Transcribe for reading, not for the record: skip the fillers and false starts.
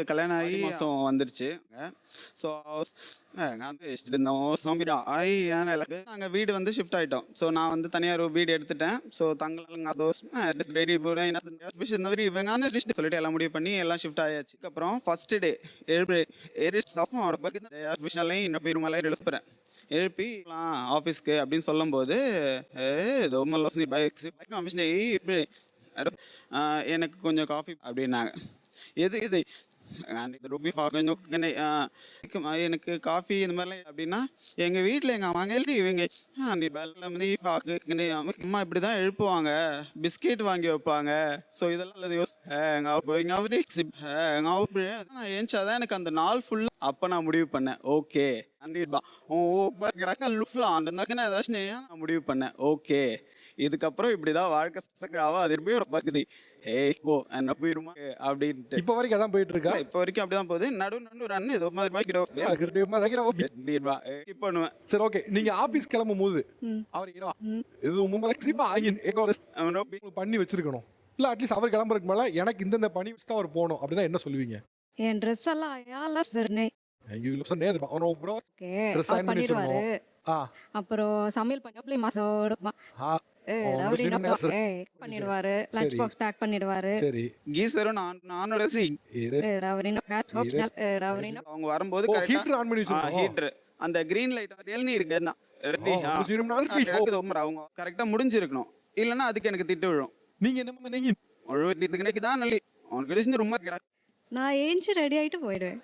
கல்யாணம் ஆகி மாதம் வந்துருச்சு. ஸோ நான் இருந்தோம் சோம்பிடா ஆகி எனக்கு நாங்கள் வீடு வந்து ஷிஃப்ட் ஆகிட்டோம். ஸோ நான் வந்து தனியார் ஒரு வீடு எடுத்துட்டேன். ஸோ தங்கலங்க தோஸ் டெய்லி இந்த மாதிரி இவங்க சொல்லிட்டு எல்லாம் முடிவு பண்ணி எல்லாம் ஷிஃப்ட் ஆயாச்சு. அப்புறம் ஃபர்ஸ்ட் டே விஷயம் இன்னும் பெருமலை எழுப்புறேன் எழுப்பி ஆஃபீஸ்க்கு அப்படின்னு சொல்லும்போது எனக்கு கொஞ்சம் காஃபி அப்படின்னாங்க. எது இது எனக்கு காஃபி இந்த மாதிரிலாம் அப்படின்னா எங்கள் வீட்டில் எங்கள் அம்மாங்க இவங்க அம்மா இப்படி தான் எழுப்புவாங்க, பிஸ்கெட் வாங்கி வைப்பாங்க. ஸோ இதெல்லாம் நான் ஏஞ்சாதான் எனக்கு அந்த நாள் ஃபுல்லாக அப்போ நான் முடிவு பண்ணேன் ஓகே நான் முடிவு பண்ணேன் ஓகே இதுக்கப்புறம் இப்படிதான் வாழ்க்கை சக்கராவா அது ஒரு பகுதி என்ன போயிருமா அப்படின்ட்டு இப்போ வரைக்கும் அதான் போயிட்டு இருக்கா? இப்போ வரைக்கும் அப்படிதான் போகுது. நடு ரன் ஏதோ பண்ணுவேன். சரி ஓகே, நீங்க ஆபீஸ் கிளம்பும் போது அவர் இது பண்ணி வச்சிருக்கணும் இல்ல அட்லீஸ்ட் அவர் கிளம்புறதுக்கு மேல எனக்கு இந்த பணி வச்சு அவர் போகணும் அப்படின்னா என்ன சொல்லுவீங்க? என் ட்ரெஸ் எல்லாம் பண்ணிடுவாரு. அப்புறம் சமையல் பண்ணி மாசம் பண்ணிடுவாரு. லஞ்ச் பாக்ஸ் பேக் பண்ணிடுவாரு. சரி கீசரும் நானோட அவங்க வரும்போது ஹீட்டர் ஆன் பண்ணி வச்சிருக்கோம். ஹீட்டர் அந்த கிரீன் லைட் எல்னி இருக்கு அவங்க கரெக்டா முடிஞ்சிருக்கணும். இல்லைன்னா அதுக்கு எனக்கு திட்டு விழும். நீங்க என்ன தான் நல்லி அவனுக்கு ரொம்ப நான் ஏஞ்சி ரெடி ஆயிட்டு போயிடுவேன்.